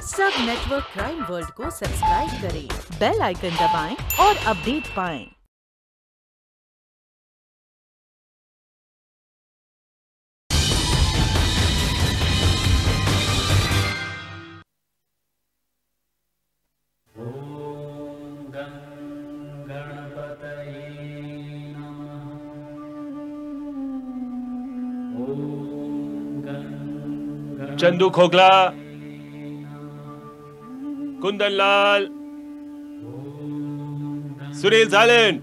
सब network crime world को subscribe करें, बेल आइकन दबाएं और अपडेट पाएं। चंदू खोखला, कुंदन लाल, सुनील साइलेंट,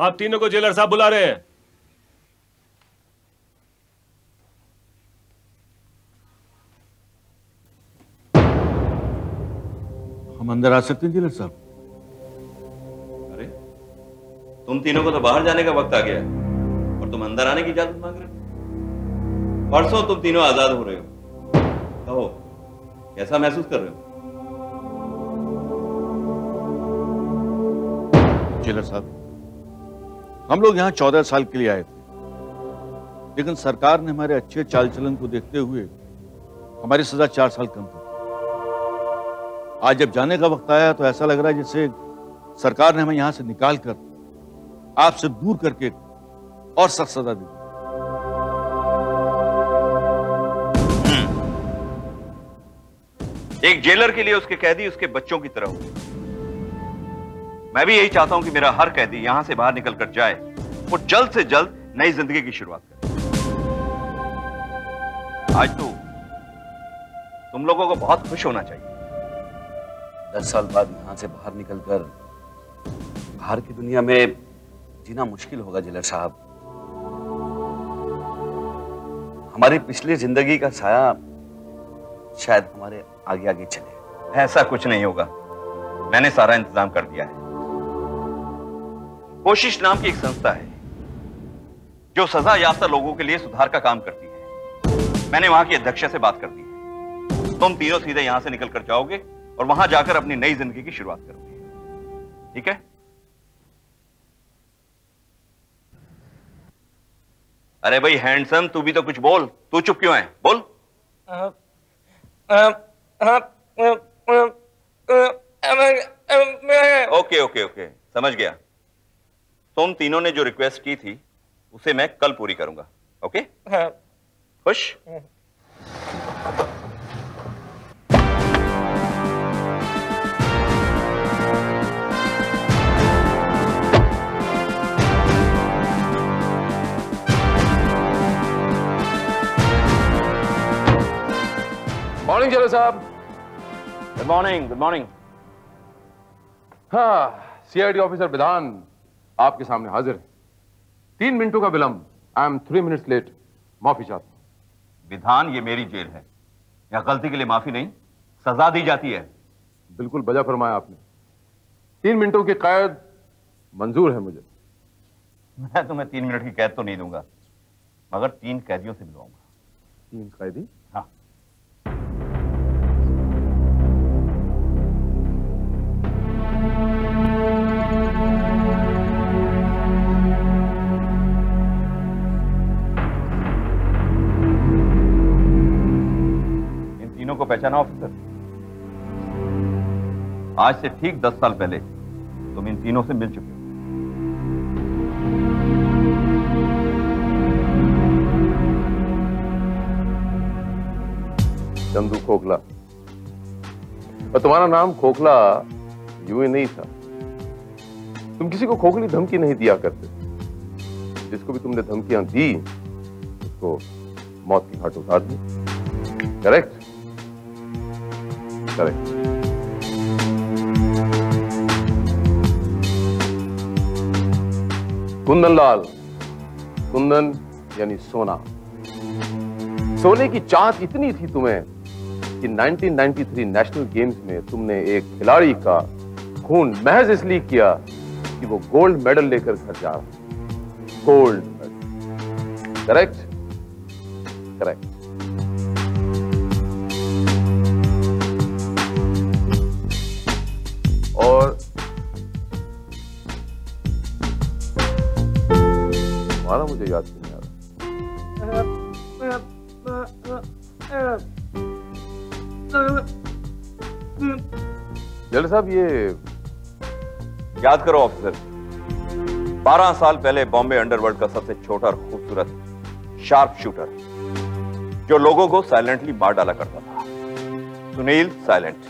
आप तीनों को जेलर साहब बुला रहे हैं। हम अंदर आ सकते हैं जेलर साहब? अरे तुम तीनों को तो बाहर जाने का वक्त आ गया है और तुम अंदर आने की इजाजत मांग रहे हो। परसों तुम तीनों आजाद हो रहे हो, कहो कैसा महसूस कर रहे हो? जेलर साहब, हम लोग यहाँ 14 साल के लिए आए थे, लेकिन सरकार ने हमारे अच्छे चाल चलन को देखते हुए हमारी सजा 4 साल कम कर दी। आज जब जाने का वक्त आया तो ऐसा लग रहा है जैसे सरकार ने हमें यहाँ से निकाल कर आपसे दूर करके और सख्त सजा दी। एक जेलर के लिए उसके कैदी उसके बच्चों की तरह हो। मैं भी यही चाहता हूं कि मेरा हर कैदी यहां से बाहर निकल कर जाए, वो जल्द से जल्द नई जिंदगी की शुरुआत करे। आज तो तुम लोगों को बहुत खुश होना चाहिए। 10 साल बाद यहां से बाहर निकलकर बाहर की दुनिया में जीना मुश्किल होगा जेलर साहब। हमारी पिछली जिंदगी का साया शायद हमारे आगे आगे चले। ऐसा कुछ नहीं होगा, मैंने सारा इंतजाम कर दिया है। कोशिश नाम की एक संस्था है जो सजा याफ्ता लोगों के लिए सुधार का काम करती है। मैंने वहां की अध्यक्ष से बात कर दी है। तुम तीनों सीधे यहां से निकल कर जाओगे और वहां जाकर अपनी नई जिंदगी की शुरुआत करोगे, ठीक है? अरे भाई हैंडसम, तू भी तो कुछ बोल। तू चुप क्यों है? बोल। ओके ओके ओके, समझ गया। तुम तीनों ने जो रिक्वेस्ट की थी उसे मैं कल पूरी करूंगा। ओके? खुश? मॉर्निंग जेलर साहब। Good morning, good morning. हाँ, सीआईडी ऑफिसर विधान आपके सामने हाजिर है। 3 मिनटों का विलंब। I am 3 minutes late. माफी चाहता हूं। विधान, ये मेरी जेल है, या गलती के लिए माफी नहीं, सजा दी जाती है। बिल्कुल बजा फरमाया आपने। 3 मिनटों की कैद मंजूर है मुझे। मैं तुम्हें 3 मिनट की कैद तो नहीं दूंगा, मगर 3 कैदियों से मिलवाऊंगा। 3 कैदी? हाँ। को पहचाना ऑफिसर? आज से ठीक 10 साल पहले तुम इन तीनों से मिल चुके हो। चंदू खोखला। और तुम्हारा नाम खोखला यूं ही नहीं था। तुम किसी को खोखली धमकी नहीं दिया करते। जिसको भी तुमने धमकियां दी उसको मौत की घाट उतार दी। करेक्ट? करेक्ट। कुंदन लाल, कुंदन यानी सोना। सोने की चाहत इतनी थी तुम्हें कि 1993 नेशनल गेम्स में तुमने एक खिलाड़ी का खून महज इसलिए किया कि वो गोल्ड मेडल लेकर घर जा रहा। Gold medal. करेक्ट? करेक्ट। और तुम्हारा मुझे याद नहीं आ रहा। जेलर साहब ये याद करो ऑफिसर, 12 साल पहले बॉम्बे अंडरवर्ल्ड का सबसे छोटा और खूबसूरत शार्प शूटर जो लोगों को साइलेंटली मार डाला करता था, सुनील साइलेंट,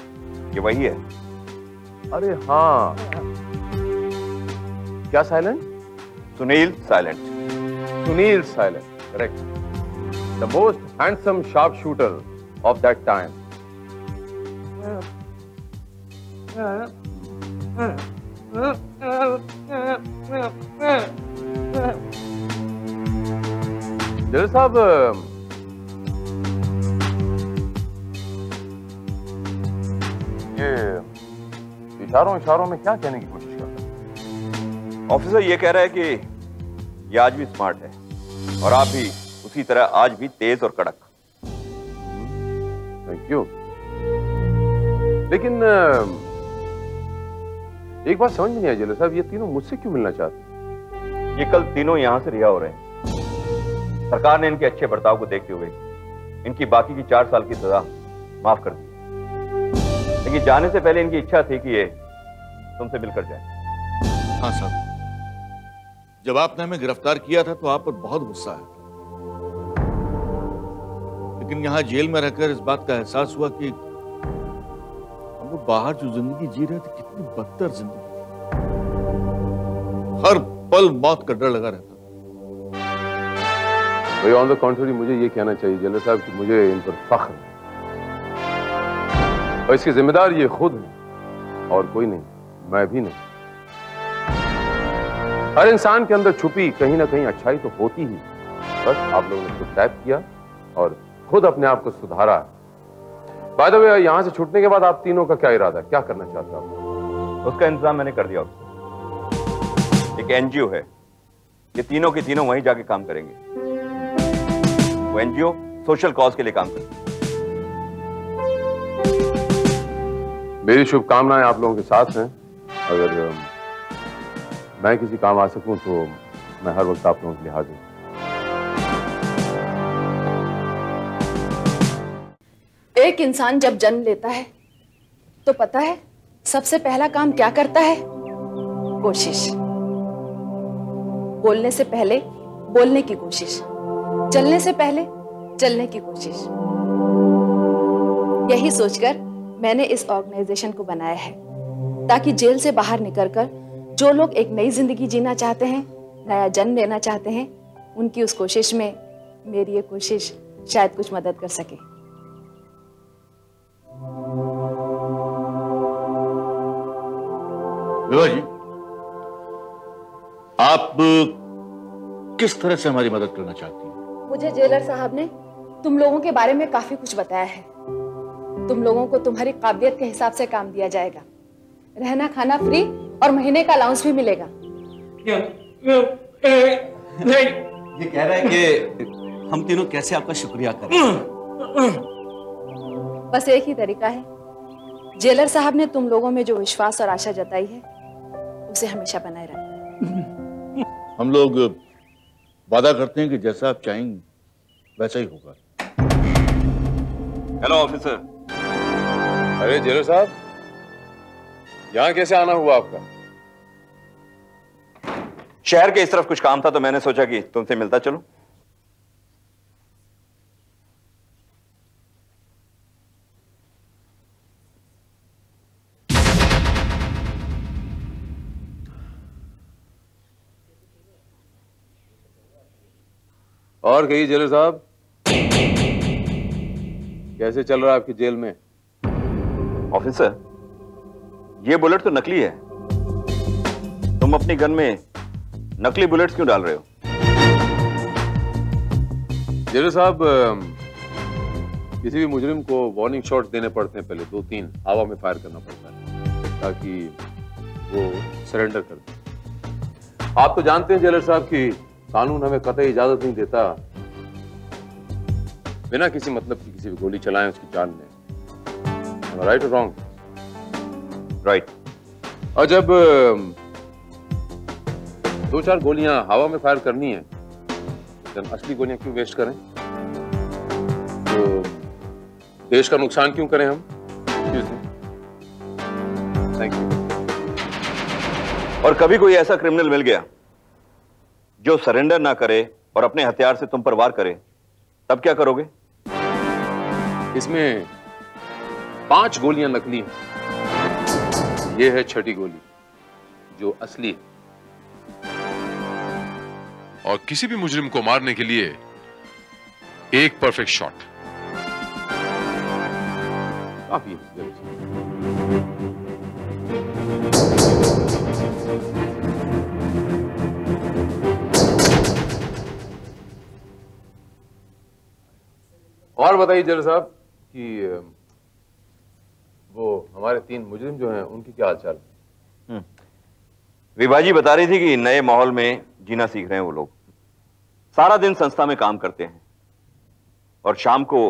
ये वही है। अरे हाँ, क्या silent? Sunil silent. Sunil silent, correct. The most handsome sharp shooter of that time. Jailer साहब, ये इशारों में क्या कहने की कोशिश करता है? ऑफिसर ये कह रहा है कि ये आज भी स्मार्ट है और आप भी उसी तरह आज भी तेज और कड़क। Thank you. लेकिन एक बात समझ नहीं आई जेलर साहब, ये तीनों मुझसे क्यों मिलना चाहते हैं? ये कल तीनों यहां से रिहा हो रहे हैं। सरकार ने इनके अच्छे बर्ताव को देखते हुए इनकी बाकी की 4 साल की सजा माफ कर दी, लेकिन जाने से पहले इनकी इच्छा थी कि ये तुमसे मिलकर जाए। हाँ साहब, जब आपने हमें गिरफ्तार किया था तो आप पर बहुत गुस्सा आया, लेकिन यहां जेल में रहकर इस बात का एहसास हुआ कि हम लोग बाहर जो जिंदगी जी रहे थे कितनी बदतर जिंदगी, हर पल मौत का डर लगा रहता। भाई ऑन द कॉन्ट्री, मुझे ये कहना चाहिए जेलर साहब कि मुझे इन पर फख्र है और इसके जिम्मेदार ये खुद है और कोई नहीं, मैं भी नहीं। हर इंसान के अंदर छुपी कहीं ना कहीं अच्छाई तो होती ही, बस आप लोगों ने खुद टैप किया और खुद अपने आप को सुधारा। बाय द वे, यहां से छूटने के बाद आप तीनों का क्या इरादा है, क्या करना चाहते हो आप? उसका इंतजाम मैंने कर दिया। एक एनजीओ है, ये तीनों के तीनों वहीं जाके काम करेंगे। वो एनजीओ सोशल कॉज के लिए काम करती है। मेरी शुभकामनाएं आप लोगों के साथ हैं। अगर मैं किसी काम आ सकूं तो मैं हर वक्त आप लोगों के लिए हाजिर हूं। एक इंसान जब जन्म लेता है तो पता है सबसे पहला काम क्या करता है? कोशिश। बोलने से पहले बोलने की कोशिश, चलने से पहले चलने की कोशिश। यही सोचकर मैंने इस ऑर्गेनाइजेशन को बनाया है ताकि जेल से बाहर निकलकर जो लोग एक नई जिंदगी जीना चाहते हैं, नया जन्म लेना चाहते हैं, उनकी उस कोशिश में मेरी ये कोशिश शायद कुछ मदद कर सके। विभा जी, आप किस तरह से हमारी मदद करना चाहती हैं? मुझे जेलर साहब ने तुम लोगों के बारे में काफी कुछ बताया है। तुम लोगों को तुम्हारी काबिलियत के हिसाब से काम दिया जाएगा, रहना खाना फ्री और महीने का अलाउंस भी मिलेगा। ये कह रहा है कि हम तीनों कैसे आपका शुक्रिया करें। बस एक ही तरीका है, जेलर साहब ने तुम लोगों में जो विश्वास और आशा जताई है उसे हमेशा बनाए रखना। हम लोग वादा करते हैं कि जैसा आप चाहेंगे वैसा ही होगा। Hello officer. अरे जेलर साहब, यहां कैसे आना हुआ आपका? शहर के इस तरफ कुछ काम था तो मैंने सोचा कि तुमसे मिलता चलूं। और कहिए जेलर साहब, कैसे चल रहा है आपकी जेल में? ऑफिसर, ये बुलेट तो नकली है। तुम अपनी गन में नकली बुलेट्स क्यों डाल रहे हो? जेलर साहब, किसी भी मुजरिम को वार्निंग शॉट्स देने पड़ते हैं, पहले 2-3 हवा में फायर करना पड़ता है ताकि वो सरेंडर कर दे। आप तो जानते हैं जेलर साहब कि कानून हमें कतई इजाजत नहीं देता बिना किसी मतलब की किसी भी गोली चलाएं उसकी जान में। राइट और रॉन्ग? राइट। और जब 2-4 गोलियां हवा में फायर करनी है तो असली गोलियां क्यों वेस्ट करें? तो देश का नुकसान क्यों करें हम? Thank you. और कभी कोई ऐसा क्रिमिनल मिल गया जो सरेंडर ना करे और अपने हथियार से तुम पर वार करे, तब क्या करोगे? इसमें 5 गोलियां नकली हैं। ये है छठी गोली जो असली है। और किसी भी मुजरिम को मारने के लिए एक परफेक्ट शॉट काफी है। और बताइए जज साहब कि वो हमारे 3 मुजरिम जो हैं उनकी क्या हालचाल है? विभाजी बता रही थी कि नए माहौल में जीना सीख रहे हैं वो लोग। सारा दिन संस्था में काम करते हैं और शाम को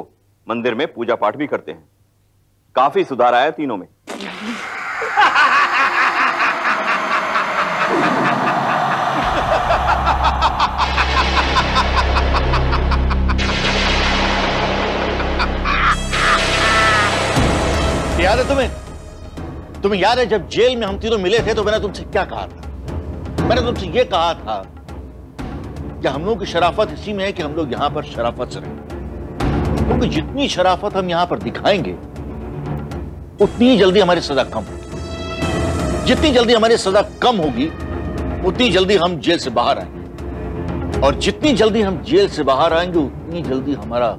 मंदिर में पूजा पाठ भी करते हैं। काफी सुधार आया तीनों में। याद है तुम्हें याद है जब जेल में हम तीनों मिले थे तो मैंने तुमसे क्या कहा था? मैंने तुमसे यह कहा था कि हम लोगों की शराफत इसी में है कि हम लोग यहां पर शराफत से रहेंगे, क्योंकि जितनी शराफत हम यहां पर दिखाएंगे उतनी ही जल्दी हमारी सजा कम होगी। जितनी जल्दी हमारी सजा कम होगी उतनी जल्दी हम जेल से बाहर आएंगे, और जितनी जल्दी हम जेल से बाहर आएंगे उतनी जल्दी हमारा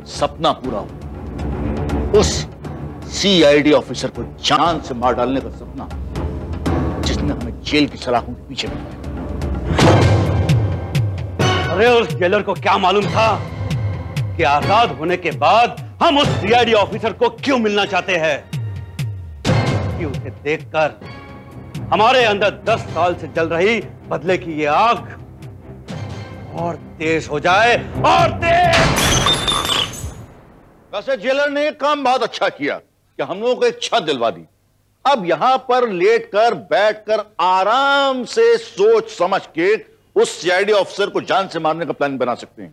सपना पूरा होगा। उस CID ऑफिसर को जान से मार डालने का सपना जिसने हमें जेल की सलाखों के पीछे बिठाया। अरे उस जेलर को क्या मालूम था कि आजाद होने के बाद हम उस CID ऑफिसर को क्यों मिलना चाहते हैं? कि उसे देखकर हमारे अंदर 10 साल से जल रही बदले की ये आग और तेज हो जाए, और तेज। वैसे जेलर ने एक काम बहुत अच्छा किया कि हम लोगों को एक छत दिलवा दी। अब यहां पर लेटकर बैठकर आराम से सोच समझ के उस CID ऑफिसर को जान से मारने का प्लान बना सकते हैं।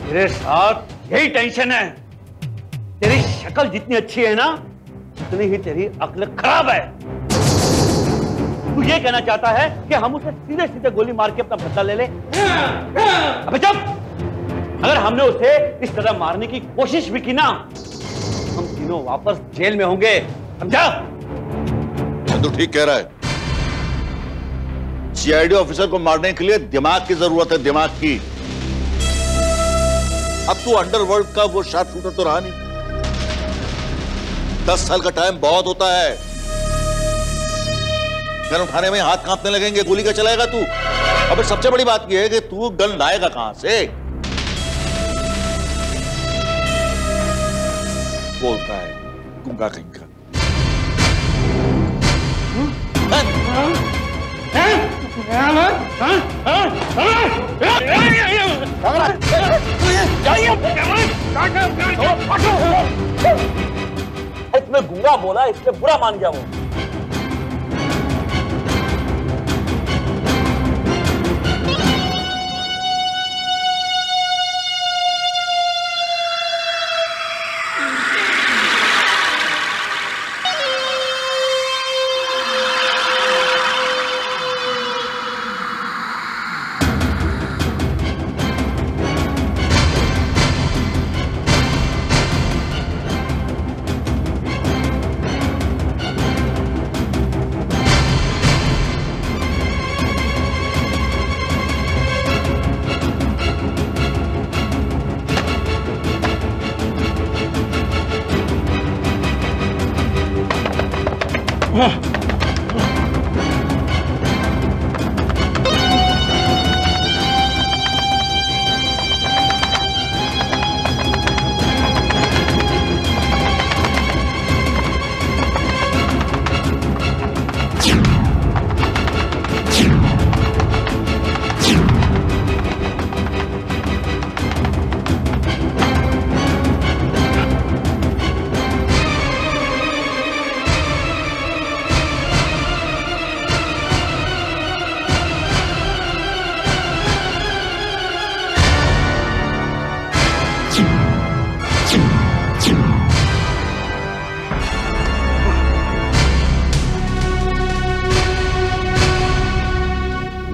तेरे साथ यही टेंशन है। तेरी शक्ल जितनी अच्छी है ना, उतनी ही तेरी अक्ल खराब है। तू ये कहना चाहता है कि हम उसे सीधे सीधे गोली मार के अपना बदला ले ले? अबे चुप! अगर हमने उसे इस तरह मारने की कोशिश भी की ना, हम तीनों वापस जेल में होंगे, समझा? तो ठीक कह रहा है। CID ऑफिसर को मारने के लिए दिमाग की जरूरत है, दिमाग की। अब तू अंडरवर्ल्ड का वो शार्प शूटर तो रहा नहीं। 10 साल का टाइम बहुत होता है। गन उठाने में हाथ कांपने लगेंगे, गोली का चलाएगा तू। अब सबसे बड़ी बात यह है कि तू गन लाएगा कहां से? बोलता है गूंगा कहीं का। इसमें गूंगा बोला, इसमें बुरा मान गया वो।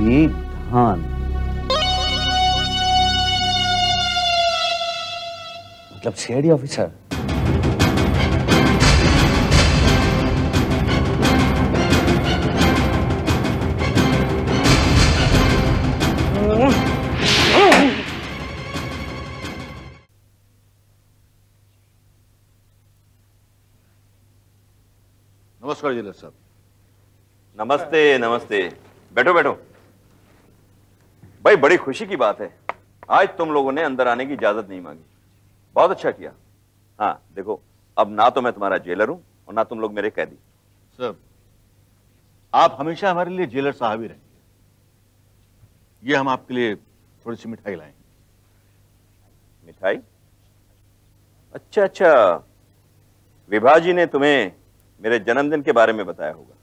विधान मतलब सीआईडी ऑफिसर। नमस्कार जेलर साहब। नमस्ते नमस्ते, बैठो बैठो। भाई बड़ी खुशी की बात है, आज तुम लोगों ने अंदर आने की इजाजत नहीं मांगी, बहुत अच्छा किया। हाँ देखो, अब ना तो मैं तुम्हारा जेलर हूं और ना तुम लोग मेरे कैदी। सर, आप हमेशा हमारे लिए जेलर साहब ही रहेंगे। ये हम आपके लिए थोड़ी सी मिठाई लाएं। मिठाई? अच्छा अच्छा, विभा जी ने तुम्हें मेरे जन्मदिन के बारे में बताया होगा।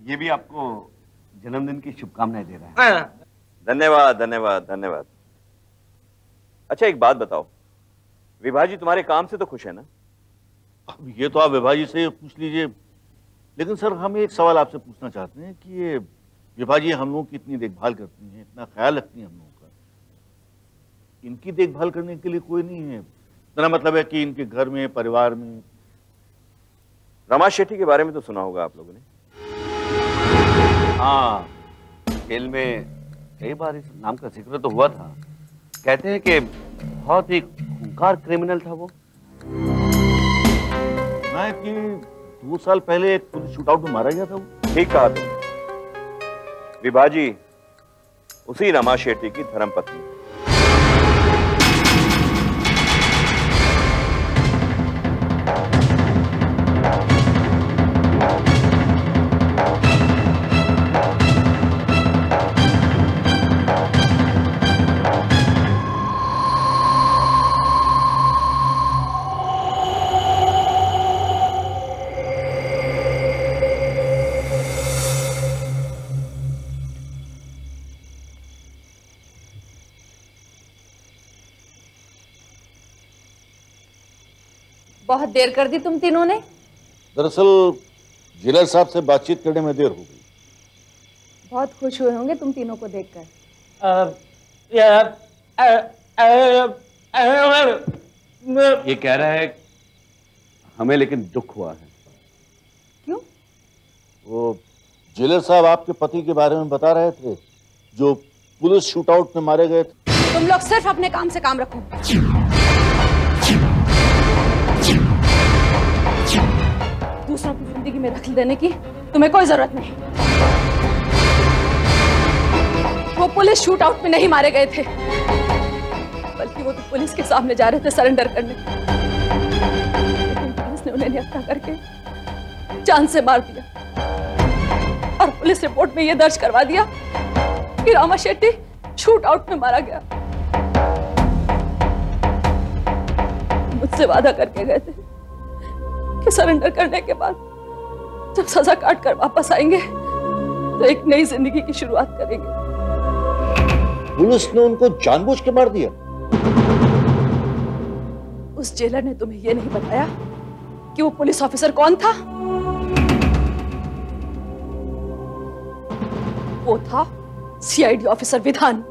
ये भी आपको जन्मदिन की शुभकामनाएं दे रहा है। धन्यवाद धन्यवाद धन्यवाद। अच्छा एक बात बताओ, विभा जी तुम्हारे काम से तो खुश है ना? अब ये तो आप विभा जी से पूछ लीजिए, लेकिन सर हम एक सवाल आपसे पूछना चाहते हैं कि ये विभा जी हम लोगों की इतनी देखभाल करती हैं, इतना ख्याल रखती हैं हम लोगों का, इनकी देखभाल करने के लिए कोई नहीं है? मेरा मतलब है कि इनके घर में, परिवार में। रमा शेट्टी के बारे में तो सुना होगा आप लोगों ने। हाँ, खेल में कई बार इस नाम का जिक्र तो हुआ था। कहते हैं कि बहुत ही खूंखार क्रिमिनल था वो। ना कि 2 साल पहले एक पुलिस शूटआउट में मारा गया था वो। ठीक कहा तुमने, विभा जी उसी रमा शेट्टी की धर्मपत्नी। बहुत देर कर दी तुम तीनों ने। दरअसल जेलर साहब से बातचीत करने में देर हो गई। बहुत खुश हुए होंगे तुम तीनों को देखकर। ये कह रहा है हमें लेकिन दुख हुआ है। क्यों? वो जेलर साहब आपके पति के बारे में बता रहे थे जो पुलिस शूटआउट में मारे गए थे। तुम लोग सिर्फ अपने काम से काम रखो। दूसरों की जिंदगी में दखल देने की तुम्हें कोई जरूरत नहीं। वो पुलिस शूटआउट में नहीं मारे गए थे, बल्कि वो तो पुलिस के सामने जा रहे थे सरेंडर करने, लेकिन पुलिस ने उन्हें निहत्था करके जान से मार दिया और पुलिस रिपोर्ट में यह दर्ज करवा दिया कि रमा शेट्टी शूटआउट में मारा गया। मुझसे वादा करके गए थे कि सरेंडर करने के बाद जब सजा काट कर वापस आएंगे तो एक नई जिंदगी की शुरुआत करेंगे। पुलिस ने उनको जानबूझ के मार दिया? उस जेलर ने तुम्हें यह नहीं बताया कि वो पुलिस ऑफिसर कौन था? वो था सीआईडी ऑफिसर विधान।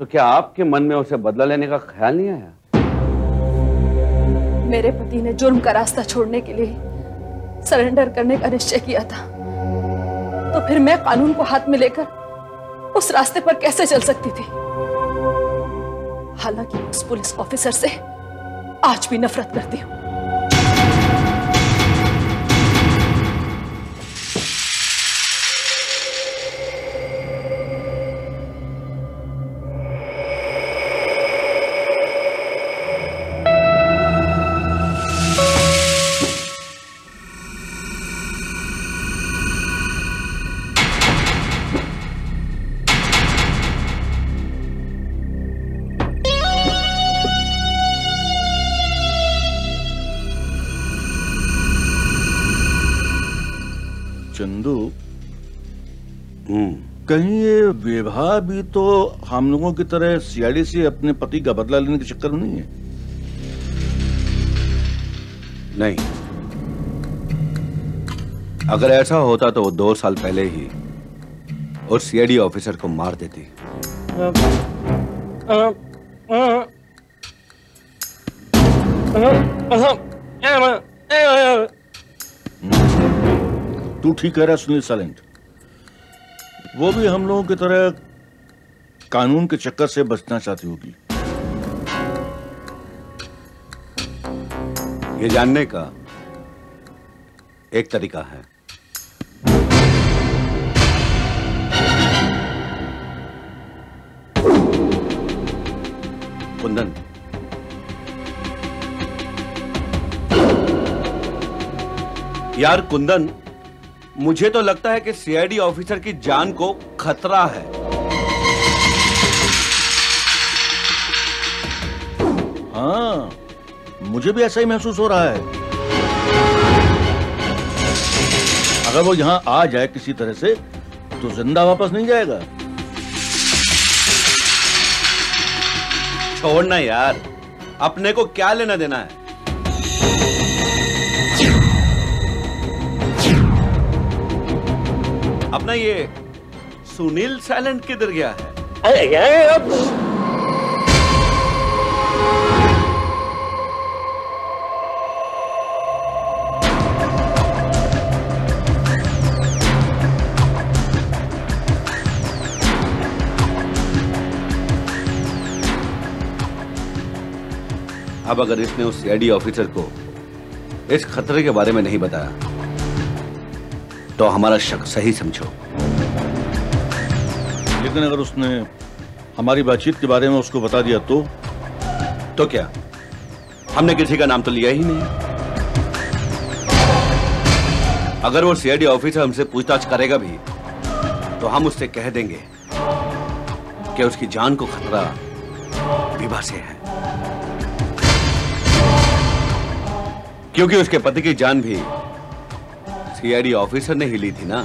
तो क्या आपके मन में उसे बदला लेने का ख्याल नहीं आया? मेरे पति ने जुर्म का रास्ता छोड़ने के लिए सरेंडर करने का निश्चय किया था, तो फिर मैं कानून को हाथ में लेकर उस रास्ते पर कैसे चल सकती थी? हालांकि उस पुलिस ऑफिसर से आज भी नफरत करती हूँ। कहीं ये विवाह भी तो हम लोगों की तरह सीआईडी से अपने पति का बदला लेने के चक्कर में नहीं है? नहीं, अगर ऐसा होता तो वो 2 साल पहले ही उस सीआईडी ऑफिसर को मार देती। तू ठीक कह रहा है सुनील साइलेंट। वो भी हम लोगों की तरह कानून के चक्कर से बचना चाहती होगी। ये जानने का एक तरीका है। कुंदन, यार कुंदन, मुझे तो लगता है कि सीआईडी ऑफिसर की जान को खतरा है। हाँ, मुझे भी ऐसा ही महसूस हो रहा है। अगर वो यहां आ जाए किसी तरह से तो जिंदा वापस नहीं जाएगा। छोड़ना यार, अपने को क्या लेना देना है। अपना ये सुनील साइलेंट किधर गया है? अब अगर इसने उस सीआईडी ऑफिसर को इस खतरे के बारे में नहीं बताया तो हमारा शक सही समझो। लेकिन अगर उसने हमारी बातचीत के बारे में उसको बता दिया तो क्या? हमने किसी का नाम तो लिया ही नहीं। अगर वो सीआईडी ऑफिसर हमसे पूछताछ करेगा भी तो हम उससे कह देंगे कि उसकी जान को खतरा विभा से है, क्योंकि उसके पति की जान भी सीआईडी ऑफिसर ने ही ली थी ना।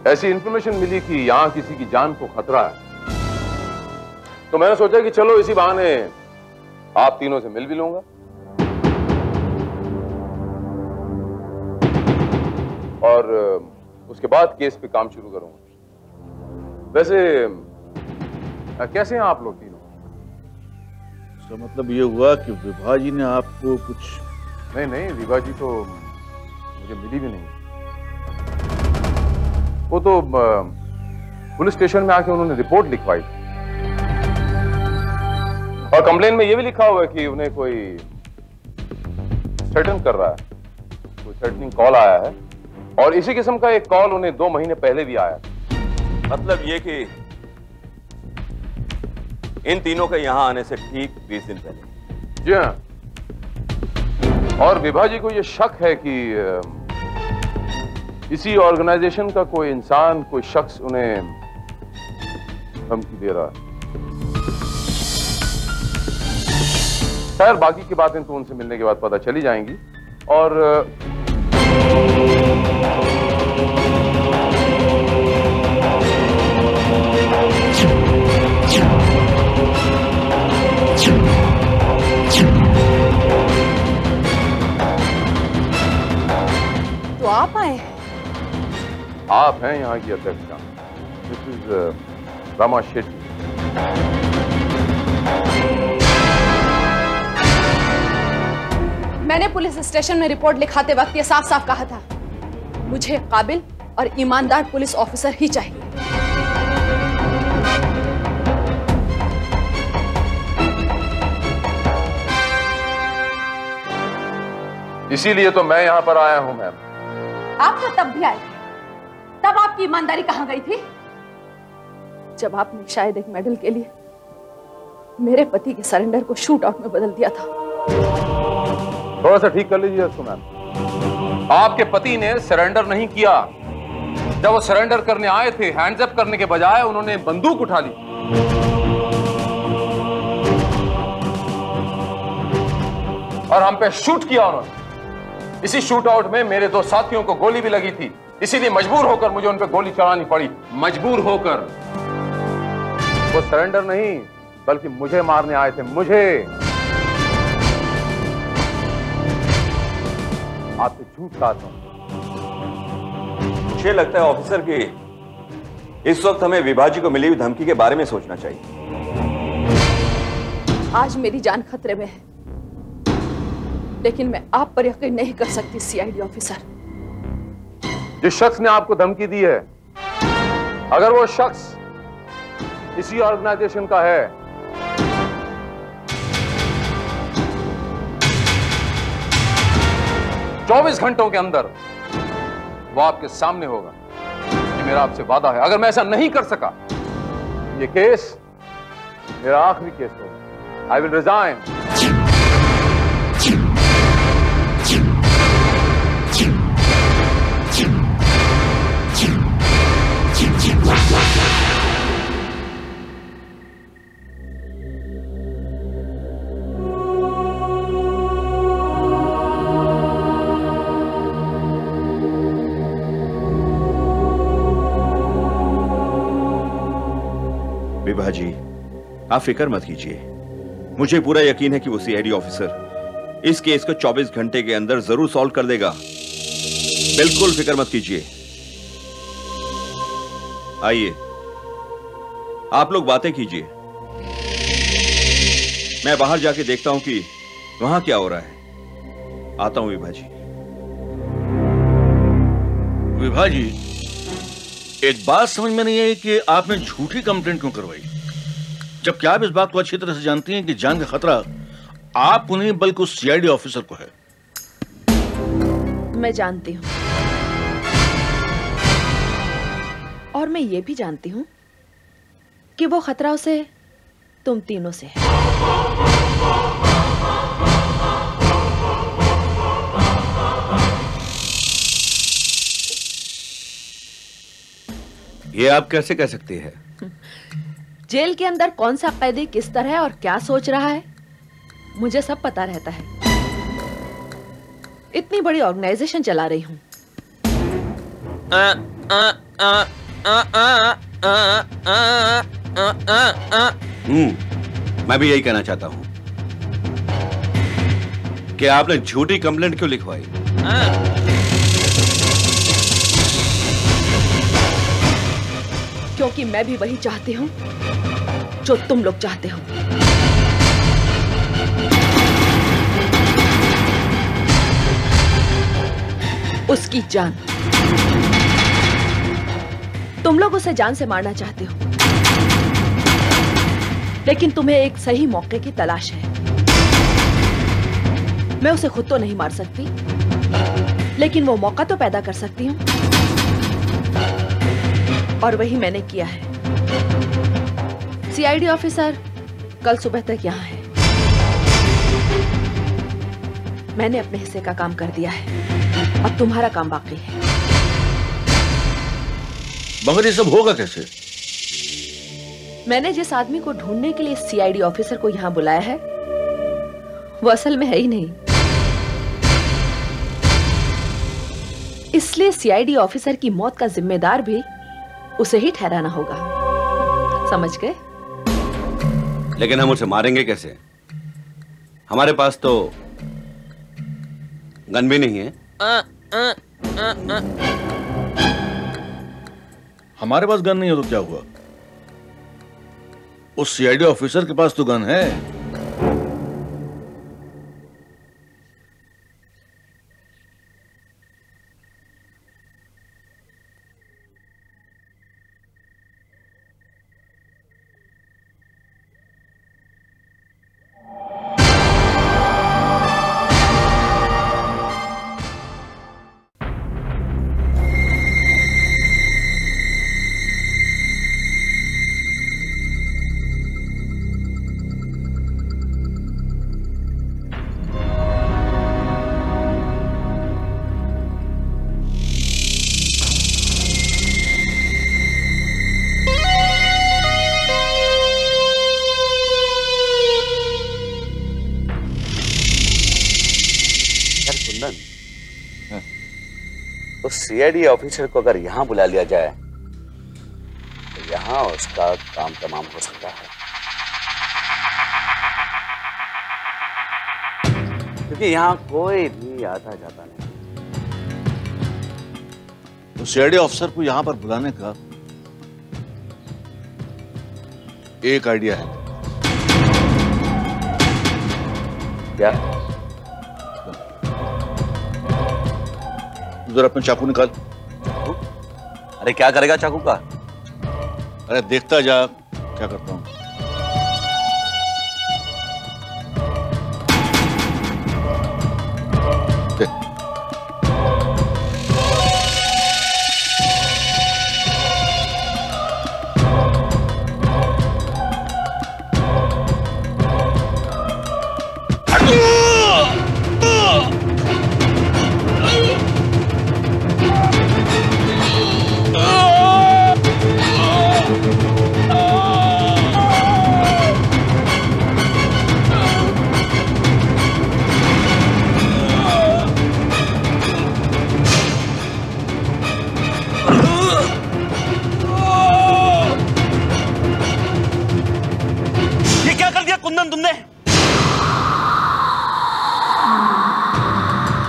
ऐसी इंफॉर्मेशन मिली कि यहां किसी की जान को खतरा है, तो मैंने सोचा कि चलो इसी बहाने आप तीनों से मिल भी लूंगा। और उसके बाद केस पे काम शुरू करूंगा। वैसे कैसे हैं आप लोग तीनों? इसका मतलब ये हुआ कि विभा जी ने आपको कुछ? नहीं, विभा जी तो मुझे मिली भी नहीं। वो तो पुलिस स्टेशन में आके उन्होंने रिपोर्ट लिखवाई और कंप्लेन में ये भी लिखा हुआ है कि उन्हें कोई थ्रेटन कर रहा है, कोई थ्रेटनिंग कॉल आया है, और इसी किस्म का एक कॉल उन्हें 2 महीने पहले भी आया। मतलब ये कि इन तीनों के यहां आने से ठीक 20 दिन पहले। जी हाँ, और विभा जी को ये शक है कि इसी ऑर्गेनाइजेशन का कोई इंसान, कोई शख्स उन्हें धमकी दे रहा है। खैर, बाकी की बातें तो उनसे मिलने के बाद पता चली जाएंगी। और तो आप आए हैं? आप हैं यहाँ की अध्यक्षा, मिसेस रमा शेट्टी। मैंने पुलिस स्टेशन में रिपोर्ट लिखाते वक्त ये साफ साफ कहा था, मुझे काबिल और ईमानदार पुलिस ऑफिसर ही चाहिए। इसीलिए तो मैं यहाँ पर आया हूँ मैम। आप तो तब भी आए थे, तब आपकी ईमानदारी कहां गई थी? जब आपने शायद एक मेडल के लिए मेरे पति के सरेंडर को शूट आउट में बदल दिया था। थोड़ा सा ठीक कर लीजिए इसको मैम। आपके पति ने सरेंडर नहीं किया। जब वो सरेंडर करने आए थे, हैंड्स अप करने के बजाय उन्होंने बंदूक उठा ली और हम पे शूट किया उन्होंने। इसी शूट आउट में मेरे 2 साथियों को गोली भी लगी थी, इसीलिए मजबूर होकर मुझे उन पे गोली चलानी पड़ी। मजबूर होकर। वो सरेंडर नहीं बल्कि मुझे मारने आए थे, मुझे। आपसे झूठ कहा था। मुझे लगता है ऑफिसर कि इस वक्त हमें विभाजी को मिली हुई धमकी के बारे में सोचना चाहिए। आज मेरी जान खतरे में है, लेकिन मैं आप पर यकीन नहीं कर सकती सीआईडी ऑफिसर। जिस शख्स ने आपको धमकी दी है, अगर वो शख्स इसी ऑर्गेनाइजेशन का है, तो 24 घंटों के अंदर वो आपके सामने होगा। ये मेरा आपसे वादा है। अगर मैं ऐसा नहीं कर सका, ये केस मेरा आखिरी केस होगा। I will resign. विभाजी, आप फिक्र मत कीजिए। मुझे पूरा यकीन है कि वो सीआईडी ऑफिसर इस केस को 24 घंटे के अंदर जरूर सॉल्व कर देगा। बिल्कुल फिक्र मत कीजिए। आइए, आप लोग बातें कीजिए। मैं बाहर जाके देखता हूं कि वहां क्या हो रहा है। आता हूं विभाजी। विभाजी, एक बात समझ में नहीं आई कि आपने झूठी कंप्लेंट क्यों करवाई, जबकि आप इस बात को अच्छी तरह से जानती हैं कि जान का खतरा आप को नहीं बल्कि उस सीआईडी ऑफिसर को है। मैं जानती हूं, और मैं ये भी जानती हूं कि वो खतरा उसे तुम तीनों से है। ये आप कैसे कह सकती है? जेल के अंदर कौन सा कैदी किस तरह और क्या सोच रहा है, मुझे सब पता रहता है। इतनी बड़ी ऑर्गेनाइजेशन चला रही हूं। मैं भी यही कहना चाहता हूं कि आपने झूठी कंप्लेंट क्यों लिखवाई? क्योंकि मैं भी वही चाहती हूं जो तुम लोग चाहते हो। उसकी जान। तुम लोग उसे जान से मारना चाहते हो, लेकिन तुम्हें एक सही मौके की तलाश है। मैं उसे खुद तो नहीं मार सकती, लेकिन वो मौका तो पैदा कर सकती हूं, और वही मैंने किया है। सीआईडी ऑफिसर कल सुबह तक यहां है। मैंने अपने हिस्से का काम कर दिया है, अब तुम्हारा काम बाकी है। मगर ये सब होगा कैसे? मैंने जिस आदमी को ढूंढने के लिए सीआईडी ऑफिसर को यहां बुलाया है, वो असल में है ही नहीं। इसलिए सीआईडी ऑफिसर की मौत का जिम्मेदार भी उसे ही ठहराना होगा। समझ गए? लेकिन हम उसे मारेंगे कैसे? हमारे पास तो गन भी नहीं है। हमारे पास गन नहीं है तो क्या हुआ? उस सीआईडी ऑफिसर के पास तो गन है। उस सीआईडी ऑफिसर को अगर यहां बुला लिया जाए तो यहां उसका काम तमाम हो सकता है, क्योंकि यहां कोई भी आता जाता नहीं। तो सीआईडी ऑफिसर को यहां पर बुलाने का एक आइडिया है। क्या? जरा अपना चाकू निकाल। अरे क्या करेगा चाकू का? अरे देखता जा क्या करता हूं।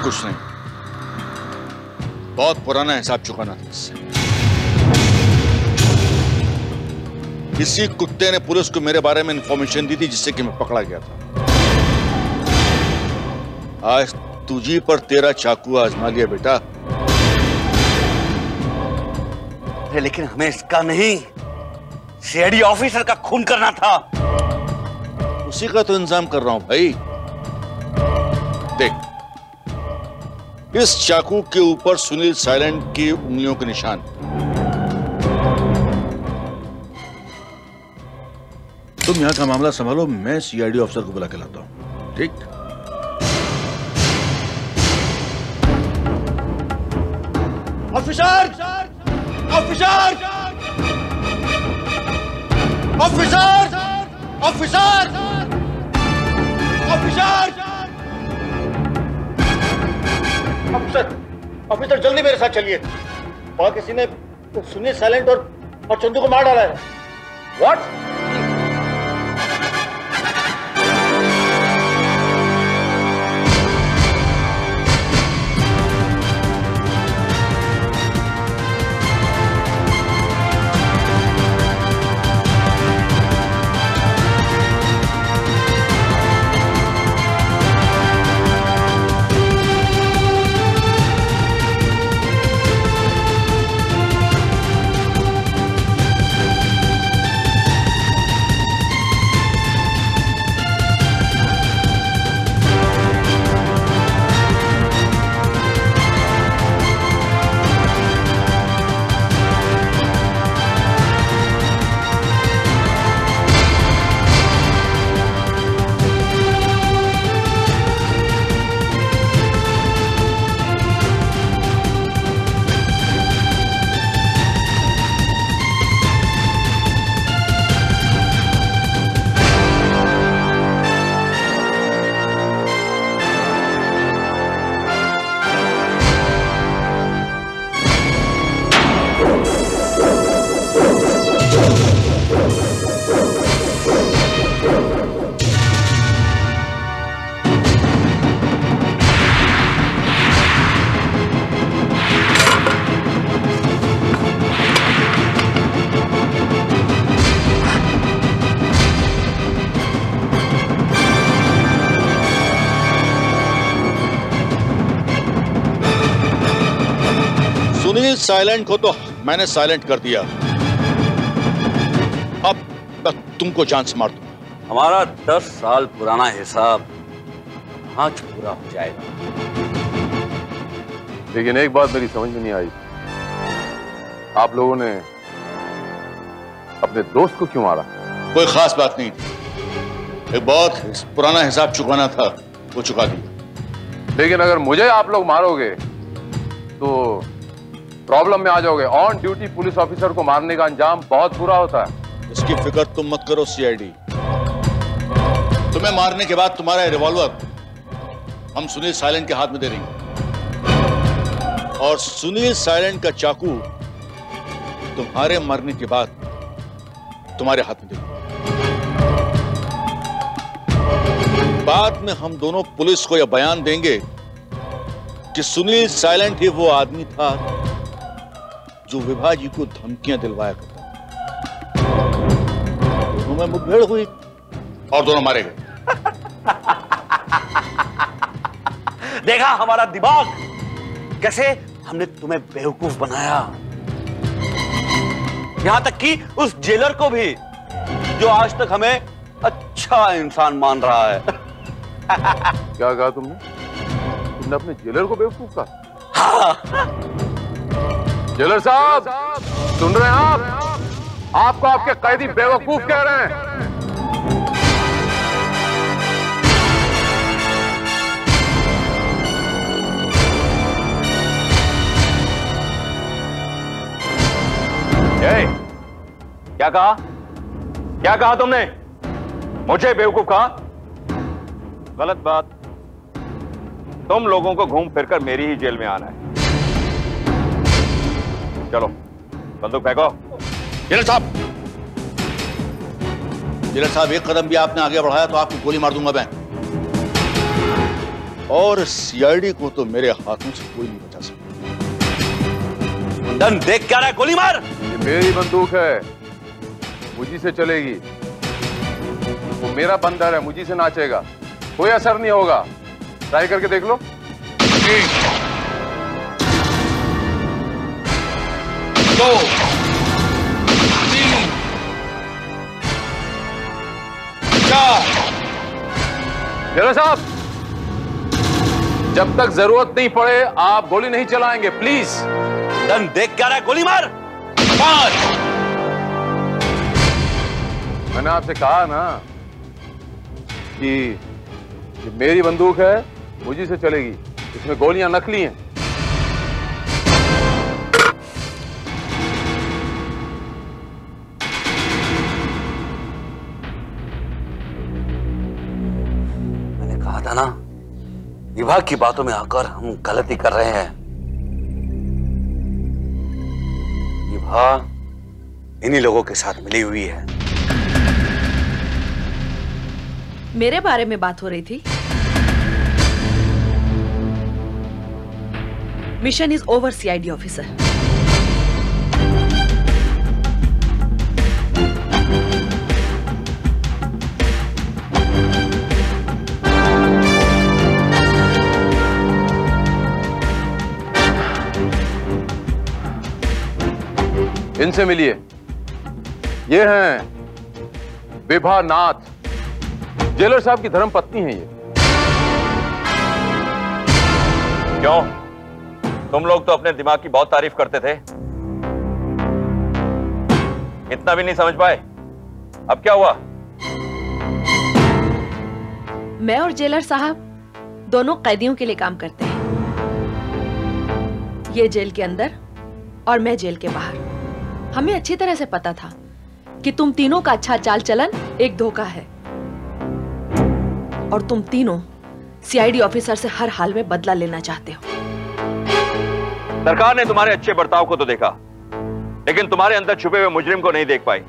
कुछ नहीं, बहुत पुराना हिसाब चुकाना था इससे। किसी कुत्ते ने पुलिस को मेरे बारे में इंफॉर्मेशन दी थी जिससे कि मैं पकड़ा गया था। आज तुझी पर तेरा चाकू आजमा लिया बेटा। अरे लेकिन हमें इसका नहीं, सीआईडी ऑफिसर का खून करना था। उसी का तो इंतजाम कर रहा हूं भाई। देख, इस चाकू के ऊपर सुनील साइलेंट की उंगलियों के निशान। तुम यहां का मामला संभालो, मैं सीआईडी ऑफिसर को बुला के लाता हूं। ठीक? Officer! Officer! Officer! Officer! Officer! Officer! Officer जल्दी मेरे साथ चलिए। वहां किसी ने सुनील साइलेंट और चंदू को मार डाला है। व्हाट? सुनील साइलेंट को तो मैंने साइलेंट कर दिया, अब मैं तुमको जान से मार दूंगा। हमारा 10 साल पुराना हिसाब आज पूरा हो जाएगा। लेकिन एक बात मेरी समझ में नहीं आई, आप लोगों ने अपने दोस्त को क्यों मारा? कोई खास बात नहीं थी, एक बहुत पुराना हिसाब चुकाना था, वो चुका दिया। लेकिन अगर मुझे आप लोग मारोगे तो प्रॉब्लम में आ जाओगे। ऑन ड्यूटी पुलिस ऑफिसर को मारने का अंजाम बहुत बुरा होता है। इसकी फिक्र तुम मत करो सीआईडी, तुम्हें मारने के बाद तुम्हारा रिवॉल्वर हम सुनील साइलेंट के हाथ में दे देंगे और सुनील साइलेंट का चाकू तुम्हारे मरने के बाद तुम्हारे हाथ में दे देंगे। बाद में हम दोनों पुलिस को यह बयान देंगे कि सुनील साइलेंट ही वो आदमी था जो विभा जी को धमकियां दिलवाया करता। दोनों में मुठभेड़ हुई और दोनों मारे गए। देखा हमारा दिमाग कैसे हमने तुम्हें बेवकूफ बनाया, यहां तक कि उस जेलर को भी जो आज तक हमें अच्छा इंसान मान रहा है। क्या कहा तुमने? तुमने अपने जेलर को बेवकूफ कहा? हाँ। जेलर साहब सुन रहे हैं आप? आपको आपके कैदी बेवकूफ कह रहे हैं। क्या कहा? क्या कहा तुमने? मुझे बेवकूफ कहा? गलत बात। तुम लोगों को घूम फिरकर मेरी ही जेल में आना है। चलो बंदूक फेंको। जेलर साहब एक कदम भी आपने आगे बढ़ाया तो आपको गोली मार दूंगा मैं। और सीआईडी को तो मेरे हाथों से कोई नहीं बचा सकता। कुंदन देख क्या रहा है, गोली मार। ये मेरी बंदूक है, मुझी से चलेगी। वो मेरा बंदर है, मुझी से नाचेगा, कोई असर नहीं होगा। ट्राई करके देख लो। 2 3 4। जेलर साहब जब तक जरूरत नहीं पड़े आप गोली नहीं चलाएंगे प्लीज। कुंदन देख क्या रहा है, गोली मार। 5। मैंने आपसे कहा ना कि ये मेरी बंदूक है, मुझी से चलेगी, इसमें गोलियां नकली हैं। मैंने कहा था ना, विभाग की बातों में आकर हम गलती कर रहे हैं। विभाग इन्हीं लोगों के साथ मिली हुई है। मेरे बारे में बात हो रही थी। Mission is over CID officer. इनसे मिलिए। ये हैं विभा नाथ, जेलर साहब की धर्म पत्नी है ये। क्यों? तुम लोग तो अपने दिमाग की बहुत तारीफ करते थे, इतना भी नहीं समझ पाए। अब क्या हुआ? मैं और जेलर साहब दोनों कैदियों के लिए काम करते हैं। ये जेल के अंदर और मैं जेल के बाहर। हमें अच्छी तरह से पता था कि तुम तीनों का अच्छा चाल चलन एक धोखा है और तुम तीनों सीआईडी ऑफिसर से हर हाल में बदला लेना चाहते हो। सरकार ने तुम्हारे अच्छे बर्ताव को तो देखा, लेकिन तुम्हारे अंदर छुपे हुए मुजरिम को नहीं देख पाई।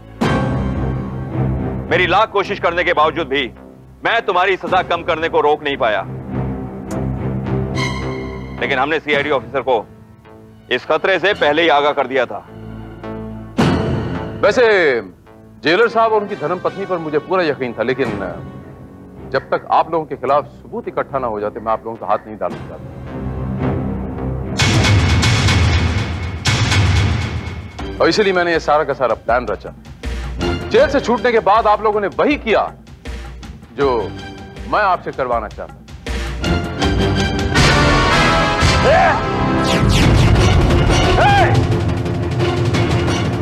मेरी लाख कोशिश करने के बावजूद भी मैं तुम्हारी सजा कम करने को रोक नहीं पाया। लेकिन हमने सीआईडी ऑफिसर को इस खतरे से पहले ही आगाह कर दिया था। वैसे जेलर साहब और उनकी धर्म पत्नी पर मुझे पूरा यकीन था, लेकिन जब तक आप लोगों के खिलाफ सबूत इकट्ठा ना हो जाते मैं आप लोगों का हाथ नहीं डालना चाहता। और इसलिए मैंने ये सारा का सारा प्लान रचा। जेल से छूटने के बाद आप लोगों ने वही किया जो मैं आपसे करवाना चाहता।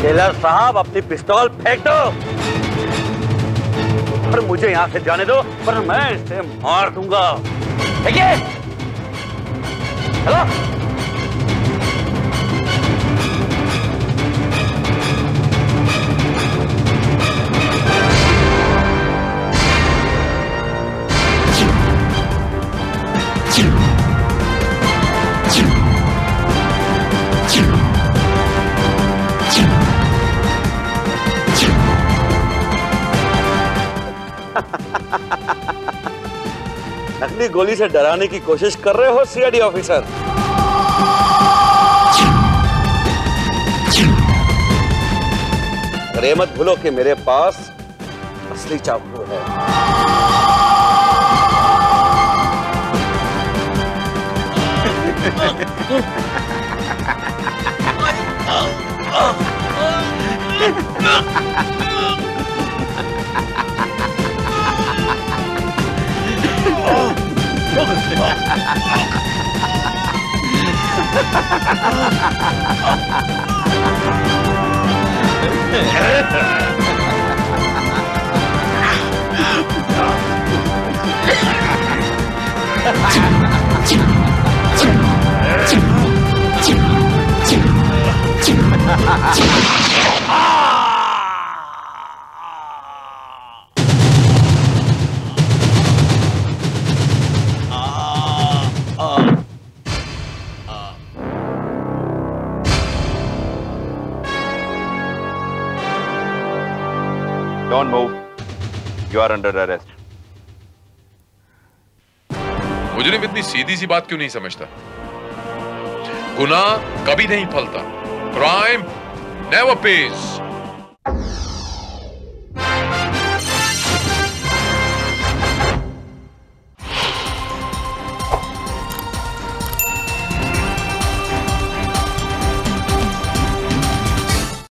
जेलर साहब, अपनी पिस्तौल फेंक दो और मुझे यहां से जाने दो, पर मैं इसे मार दूंगा। देखिए, चलो। नकली गोली से डराने की कोशिश कर रहे हो सीआईडी ऑफिसर? अरे मत भूलो कि मेरे पास असली चाकू है। Don't move. You are under arrest. मुजरिम इतनी सीधी सी बात क्यों नहीं समझता? गुनाह कभी नहीं फलता। Crime never page.